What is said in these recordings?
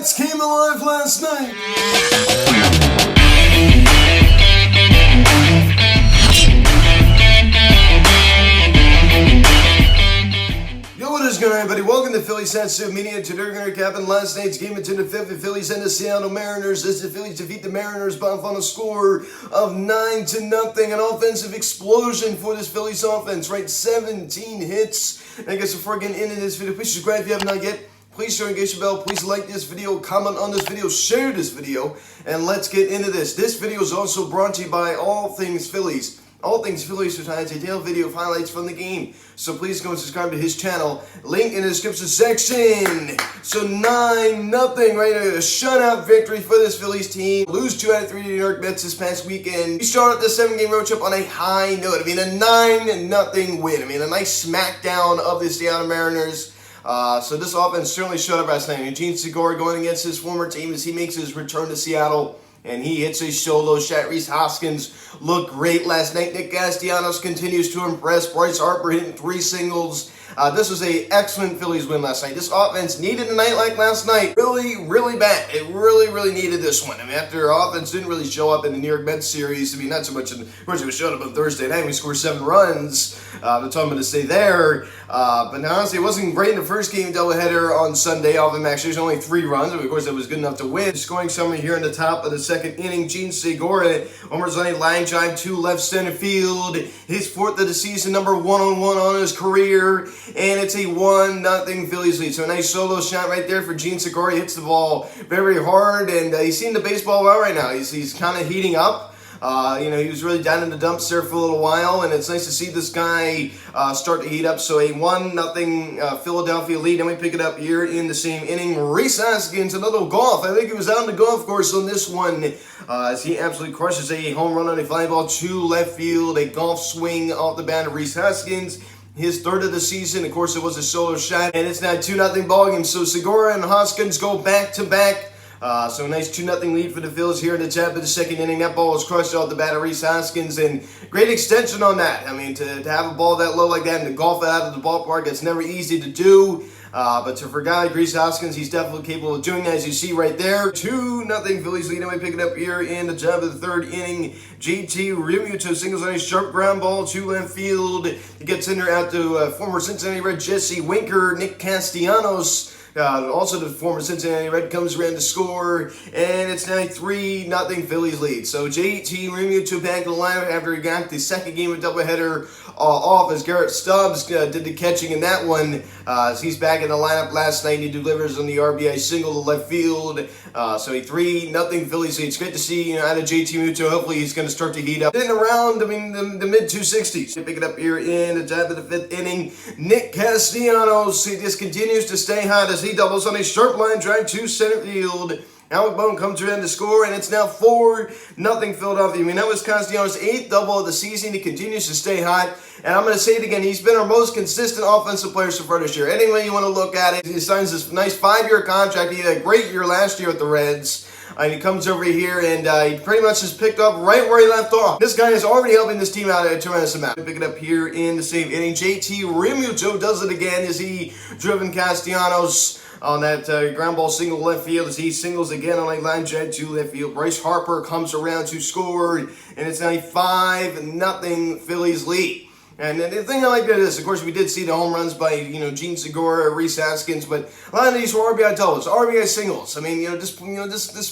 Mets came alive last night. Yo, what is going on, everybody? Welcome to Phillies Sensitive Media. Today we're going to recap last night's game into the fifth. The Phillies and the Seattle Mariners as the Phillies defeat the Mariners by a final score of 9-0. An offensive explosion for this Phillies offense, right? 17 hits. And I guess before getting into this video, please subscribe if you have not yet. Please share, engage the bell. Please like this video, comment on this video, share this video, and let's get into this. This video is also brought to you by All Things Phillies. All Things Phillies provides a daily video of highlights from the game. So please go and subscribe to his channel. Link in the description section. So 9-0, right? A shutout victory for this Phillies team. Lose 2 out of 3 to the New York Mets this past weekend. We started the 7-game road trip on a high note. I mean, a 9-0 win. I mean, a nice smackdown of the Seattle Mariners. So this offense certainly showed up last night. Eugene Segura going against his former team as he makes his return to Seattle. And he hits a solo shot. Rhys Hoskins looked great last night. Nick Castellanos continues to impress. Bryce Harper hitting 3 singles. This was an excellent Phillies win last night. This offense needed a night like last night really bad. It really needed this one. I mean, after our offense didn't really show up in the New York Mets series, I mean, not so much of course, it was showing up on Thursday night. We scored 7 runs. The time to stay there. But now, honestly, it wasn't great in the first game doubleheader on Sunday off of Max. There's only 3 runs. Of course, that was good enough to win. Scoring summary here in the top of the second inning. Gene Segura, homers on a line drive to left center field. His 4th of the season, number 101 on his career. And it's a 1-0 Phillies lead. So a nice solo shot right there for Gene Segura. He hits the ball very hard, and he's seeing the baseball well right now. He's kind of heating up. He was really down in the dumps there for a little while, and it's nice to see this guy start to heat up. So a 1-0 Philadelphia lead, and we pick it up here in the same inning. Rhys Hoskins, a little golf. I think he was out on the golf course on this one as he absolutely crushes a home run on a fly ball to left field. A golf swing off the bat of Rhys Hoskins. His 3rd of the season. Of course, it was a solo shot, and it's now a 2-0 ball game. So Segura and Hoskins go back-to-back. So a nice 2-0 lead for the Phillies here in the top of the second inning. That ball was crushed off the bat of Rhys Hoskins, and great extension on that. I mean, to have a ball that low like that and to golf it out of the ballpark, it's never easy to do. But for a guy like Rhys Hoskins, he's definitely capable of doing that, as you see right there. 2-0 Phillies lead, and we pick it up here in the top of the 3rd inning. JT Realmuto singles on a sharp ground ball to left field. He gets in there out to former Cincinnati Red Jesse Winker. Nick Castellanos, also the former Cincinnati Red, comes around to score, and it's now a 3-0 Phillies lead. So JT Realmuto back in the lineup after he got the second game of doubleheader off as Garrett Stubbs did the catching in that one. As he's back in the lineup last night, he delivers on the RBI single to left field. So a 3-0 Phillies lead. It's great to see, out of JT Realmuto. Hopefully he's going to start to heat up. In around, the mid-260s. They pick it up here in the top of the 5th inning. Nick Castellanos, he just continues to stay hot as he doubles on a sharp line drive to center field. Alec Bohm comes around to score, and it's now 4-0 Philadelphia. I mean, that was Castellanos' 8th double of the season. He continues to stay hot, and I'm going to say it again. He's been our most consistent offensive player so far this year. Any way you want to look at it, he signs this nice 5-year contract. He had a great year last year with the Reds. And he comes over here, and he pretty much has picked up right where he left off. This guy is already helping this team out a tremendous amount. Pick it up here in the same inning. JT Realmuto does it again as he driven Castellanos on that ground ball single left field as he singles again on a line drive to left field. Bryce Harper comes around to score, and it's now a 5-0 Phillies lead. And the thing I like about this, of course, we did see the home runs by, Gene Segura, Rhys Hoskins, but a lot of these were RBI doubles, RBI singles. I mean, just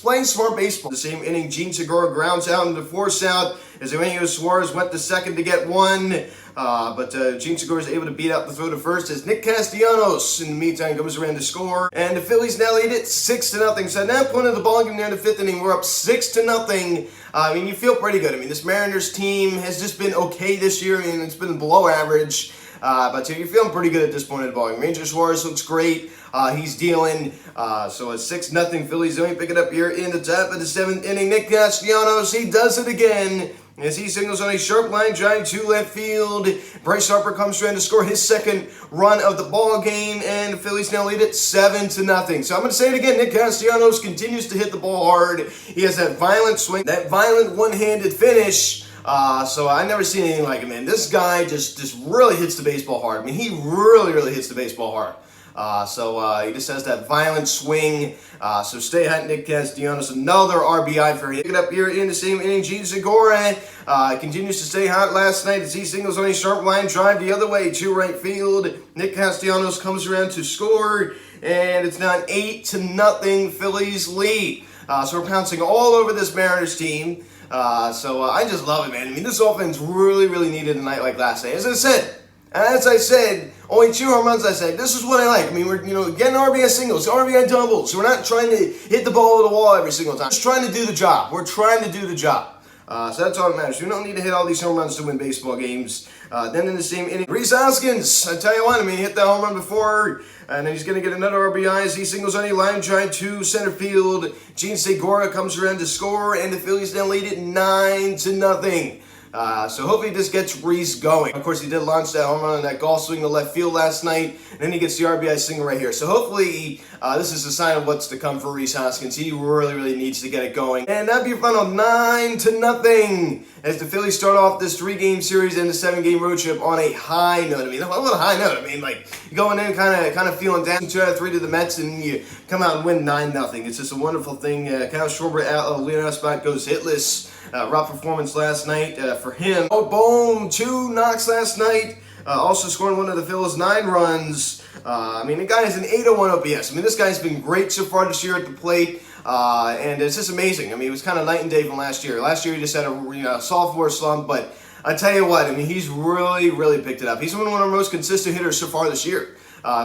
playing smart baseball. The same inning, Gene Segura grounds out into 4th out as Eugenio Suarez went to second to get 1. But Gene Segura is able to beat out the throw to first as Nick Castellanos, in the meantime, comes around to score. And the Phillies now lead it 6-0. So at that point of the ballgame there in the 5th inning, we're up 6-0. I mean, you feel pretty good. I mean, this Mariners team has just been okay this year. I mean, it's been below average. But you're feeling pretty good at this point of the ballgame. Ranger Suarez looks great. He's dealing. So a 6-0 Phillies. Then we pick it up here in the top of the 7th inning. Nick Castellanos, he does it again as he singles on a sharp line drive to left field. Bryce Harper comes trying to score his 2nd run of the ball game, and the Phillies now lead it 7-0. So I'm going to say it again. Nick Castellanos continues to hit the ball hard. He has that violent swing, that violent one-handed finish. So I never seen anything like it, man. This guy just really hits the baseball hard. I mean, he really hits the baseball hard. He just has that violent swing. So stay hot, Nick Castellanos. Another RBI for him. Pick it up here in the same inning. Gene Segura continues to stay hot last night as he singles on a sharp line drive the other way to right field. Nick Castellanos comes around to score, and it's now an 8-0 Phillies lead. So we're pouncing all over this Mariners team. I just love it, man. I mean, this offense really needed a night like last night. As I said, only 2 home runs. I said, this is what I like. I mean, we're getting RBI singles, RBI doubles. So we're not trying to hit the ball at the wall every single time. Just trying to do the job. We're trying to do the job. So that's all that matters. We don't need to hit all these home runs to win baseball games. Then in the same inning, Rhys Hoskins, I tell you what, I mean, he hit that home run before, and then he's going to get another RBI as he singles on a line drive to center field. Gene Segura comes around to score, and the Phillies then lead it 9-0. So hopefully this gets Rhys going. Of course, he did launch that home run on that golf swing to left field last night, and then he gets the RBI single right here. So hopefully this is a sign of what's to come for Rhys Hoskins. He really needs to get it going. And that'd be your final 9-0 as the Phillies start off this 3-game series and the 7-game road trip on a high note. I mean, what a high note. I mean, like, going in kind of feeling down 2 out of 3 to the Mets, and you come out and win 9-0. It's just a wonderful thing. Kyle Schwarber out of the leadoff spot goes hitless. Rough performance last night for him. Oh, boom! 2 knocks last night. Also scoring one of the Phillies' 9 runs. I mean, the guy has an 801 OPS. I mean, this guy's been great so far this year at the plate. And it's just amazing. I mean, it was kind of night and day from last year. Last year he just had a sophomore slump, but I tell you what, I mean, he's really picked it up. He's one of our most consistent hitters so far this year.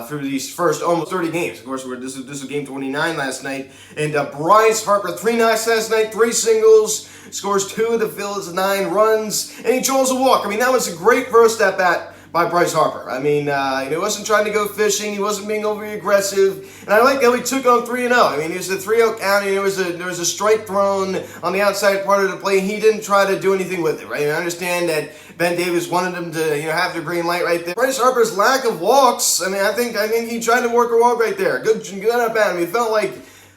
Through these first almost 30 games. Of course, this was game 29 last night. And Bryce Harper, 3 knocks last night, 3 singles, scores 2 of the Phillies' 9 runs, and he draws a walk. I mean, that was a great first at-bat by Bryce Harper. I mean, he wasn't trying to go fishing. He wasn't being overly aggressive. And I like how he took on 3-0. I mean, it was a 3-0 count, and there was a strike thrown on the outside part of the play. He didn't try to do anything with it, right? I understand that Ben Davis wanted him to, have the green light right there. Bryce Harper's lack of walks, I mean, I think he tried to work a walk right there. Good at bat. I mean, it felt like,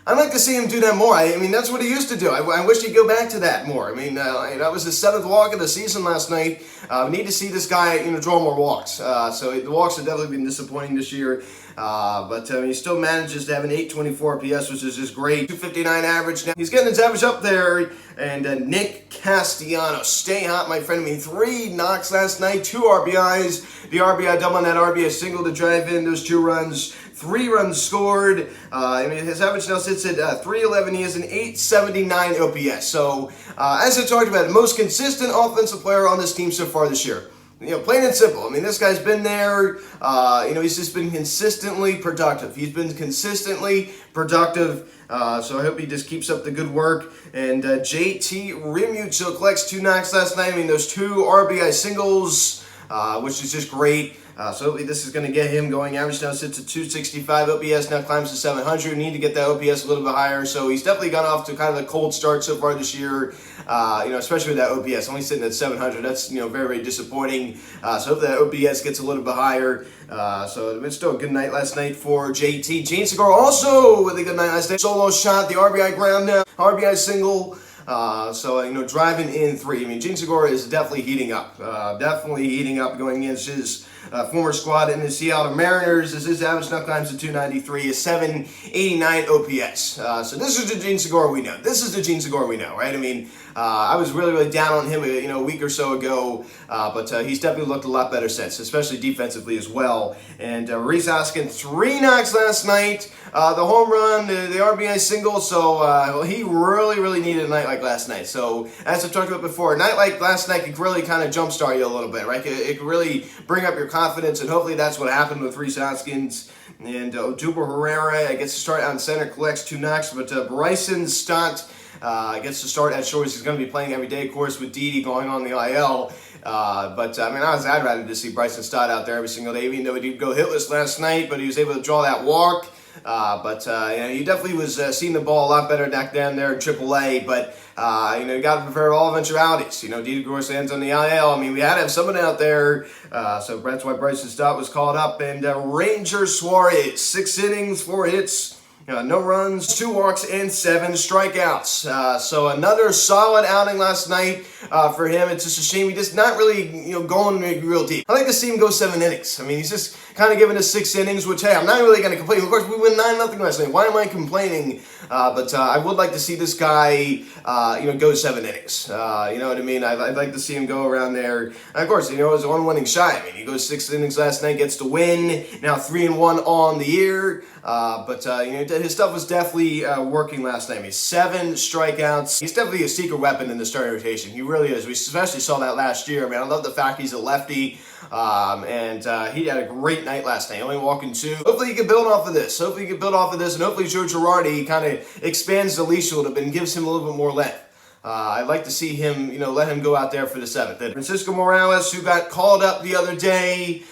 I'd like to see him do that more. I mean, that's what he used to do. I wish he'd go back to that more. I mean, that was his 7th walk of the season last night. We need to see this guy, draw more walks. So the walks have definitely been disappointing this year. But he still manages to have an 824 PS, which is just great. 259 average now. He's getting his average up there. And Nick Castellanos, stay hot, my friend. I mean, 3 knocks last night, 2 RBIs. The RBI double and that RBI single to drive in those 2 runs. 3 runs scored. I mean, his average now sits at 311. He has an 879 OPS. So, as I talked about, the most consistent offensive player on this team so far this year. Plain and simple. I mean, this guy's been there. He's just been consistently productive. He's been consistently productive. So I hope he just keeps up the good work. And JT Realmuto collects 2 knocks last night. I mean, those 2 RBI singles, which is just great. So hopefully this is going to get him going. Average now sits at 265. OPS now climbs to 700. We need to get that OPS a little bit higher. So he's definitely gone off to kind of a cold start so far this year. Especially with that OPS, only sitting at 700. That's very disappointing. So hopefully that OPS gets a little bit higher. So it's still a good night last night for JT. Gene Segura also with a good night last night. Solo shot, the RBI ground now, RBI single. Driving in 3. I mean, Gene Segura is definitely heating up. Going against his former squad in the Seattle Mariners. As his average now climbs to 293, a 789 OPS. So this is the Gene Segura we know. Right? I mean, I was really down on him, a week or so ago, but he's definitely looked a lot better since, especially defensively as well. And Rhys Hoskins, 3 knocks last night. The home run, the RBI single, so he really needed a night like last night. So, as I've talked about before, a night like last night could really kind of jumpstart you a little bit, right? It could really bring up your confidence, and hopefully that's what happened with Rhys Hoskins. And Odubel Herrera gets to start out in center, collects 2 knocks, but Bryson Stott gets to start at short. He's going to be playing every day, of course, with Didi going on the IL. I'd rather just see Bryson Stott out there every single day, even though he did go hitless last night, but he was able to draw that walk. He definitely was seeing the ball a lot better back down there in AAA, but you got to prepare all eventualities. Didi Gorse ends on the IL. I mean, we had to have someone out there, so that's why Bryson Stott was called up. And Ranger Suarez, 6 innings, 4 hits. No runs, 2 walks, and 7 strikeouts. So another solid outing last night for him. It's just a shame he's just not really, going real deep. I like to see him go 7 innings. I mean, he's just kind of giving us 6 innings, which, hey, I'm not really going to complain. Of course, we win 9-0 last night. Why am I complaining? But I would like to see this guy, go 7 innings. You know what I mean? I'd like to see him go around there. And of course, it's one winning shy. I mean, he goes 6 innings last night, gets the win. Now 3-1 on the year. But his stuff was definitely working last night. I mean, 7 strikeouts. He's definitely a secret weapon in the starting rotation. He really is. We especially saw that last year. I mean, I love the fact he's a lefty. And he had a great night last night, only walking 2. Hopefully he can build off of this. And hopefully Joe Girardi kind of expands the leash a little bit and gives him a little bit more length. I'd like to see him, let him go out there for the 7th. And Francisco Morales, who got called up the other day,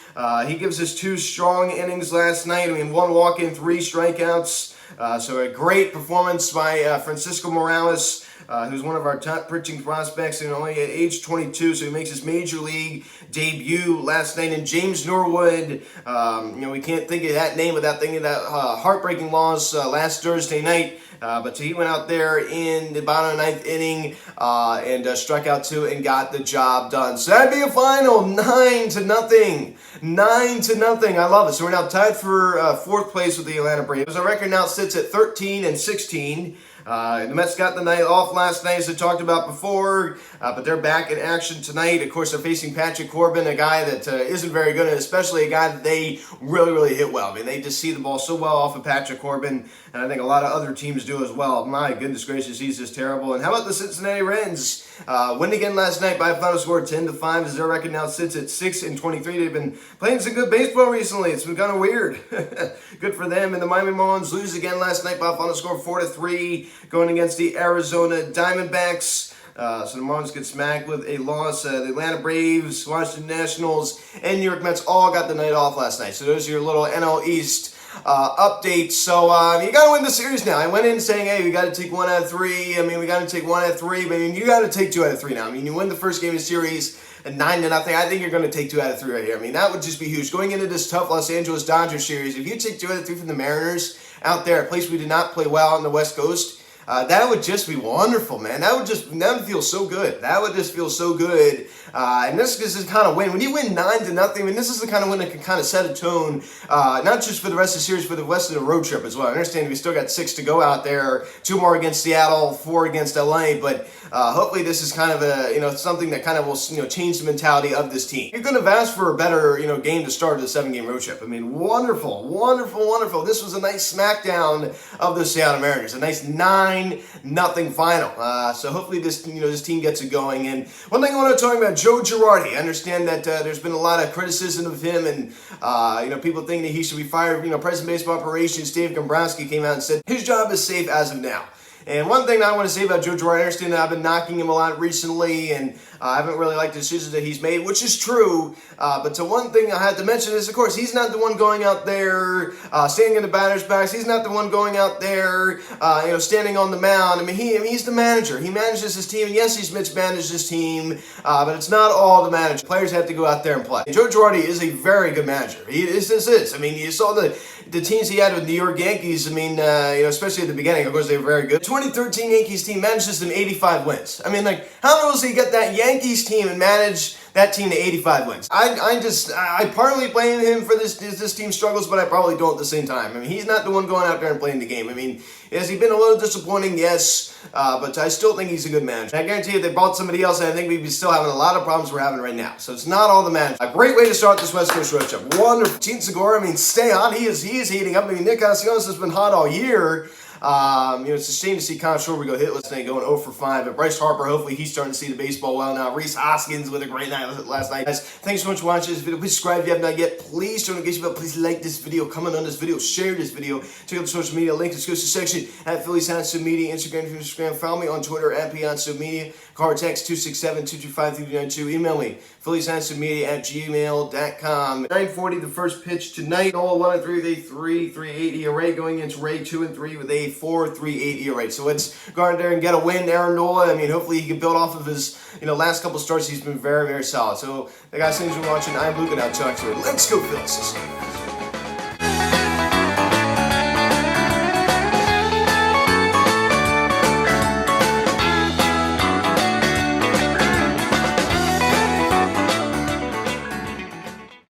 he gives us 2 strong innings last night. I mean, 1 walk-in, 3 strikeouts. So a great performance by Francisco Morales, who's one of our top pitching prospects, and only at age 22, so he makes his major league debut last night. And James Norwood, we can't think of that name without thinking of that heartbreaking loss last Thursday night. But he went out there in the bottom of the 9th inning and struck out 2 and got the job done. So that'd be a final 9-0. 9-0. I love it. So we're now tied for 4th place with the Atlanta Braves. Our record now sits at 13-16. The Mets got the night off last night, as I talked about before, but they're back in action tonight. Of course, they're facing Patrick Corbin, a guy that isn't very good, and especially a guy that they really, really hit well. I mean, they just see the ball so well off of Patrick Corbin, and I think a lot of other teams do as well. My goodness gracious, he's just terrible. And how about the Cincinnati Reds? Win again last night by a final score of 10-5, as their record now sits at 6-23. They've been playing some good baseball recently. It's been kind of weird. Good for them. And the Miami Marlins lose again last night by a final score of 4-3, going against the Arizona Diamondbacks. So the Marlins get smacked with a loss. The Atlanta Braves, Washington Nationals, and New York Mets all got the night off last night. So those are your little NL East updates. So you got to win the series now. I went in saying, hey, we got to take 1 out of 3. I mean, we got to take 1 out of 3. But I mean, you got to take 2 out of 3 now. I mean, you win the first game of the series at 9-0. I think you're going to take 2 out of 3 right here. I mean, that would just be huge. Going into this tough Los Angeles Dodgers series, if you take 2 out of 3 from the Mariners out there, a place we did not play well on the West Coast, that would just be wonderful, man. That would feel so good. That would just feel so good. And this is the kind of win. When you win 9-0, I mean, this is the kind of win that can kind of set a tone, not just for the rest of the series, but the rest of the road trip as well. I understand we still got 6 to go out there, 2 more against Seattle, 4 against LA, but hopefully this is kind of a, something that kind of will, change the mentality of this team. You couldn't have asked for a better, game to start the 7-game road trip. I mean, wonderful, wonderful, wonderful. This was a nice smackdown of the Seattle Mariners, a nice 9-0 final. So hopefully this, this team gets it going. And one thing I want to talk about, Joe Girardi. I understand that there's been a lot of criticism of him, and people think that he should be fired. President of Baseball Operations Dave Dombrowski came out and said his job is safe as of now. And one thing I want to say about Joe Girardi, I understand that I've been knocking him a lot recently, and I haven't really liked the decisions that he's made, which is true. But the one thing I had to mention is, of course, he's not the one going out there, standing in the batter's box. He's not the one going out there, standing on the mound. I mean, he's the manager. He manages his team. And yes, he's mismanaged his team, but it's not all the manager. Players have to go out there and play. And Joe Girardi is a very good manager. This is. I mean, you saw the teams he had with New York Yankees. I mean, especially at the beginning, of course, they were very good. 2013 Yankees team manages them 85 wins. I mean, how does he get that Yankees team and manage that team to 85 wins? I partly blame him for this team's struggles, but I probably don't at the same time. I mean, he's not the one going out there and playing the game. I mean, has he been a little disappointing? Yes, but I still think he's a good manager. I guarantee you, if they bought somebody else, I think we'd be still having a lot of problems we're having right now. So it's not all the manager. A great way to start this West Coast road trip. Wonderful. Gene Segura, I mean, stay on. He is heating up. I mean, Nick Castellanos has been hot all year. It's a shame to see Kyle Schwarber go hitless tonight, going 0 for 5. But Bryce Harper, hopefully he's starting to see the baseball well now. Reese Hoskins with a great night last night. Guys, thanks so much for watching this video. Please subscribe if you have not yet. Please turn on notification bell. Please like this video, comment on this video, share this video. Check out the social media links. Go to the section at Phillies Media, Instagram. Follow me on Twitter at Media. Call or text 267-225-3292. Email me, philliesmedia@gmail.com. 9:40, the first pitch tonight. Noah 1-3 with a 3.38 ERA, going against Ray 2-3 with a 4.38 ERA. So let's go out there and get a win, Aaron Nola. I mean, hopefully he can build off of his last couple starts. He's been very, very solid. So, guys, thanks for watching. I'm Luke, and I'll talk to you. Let's go, Phillies.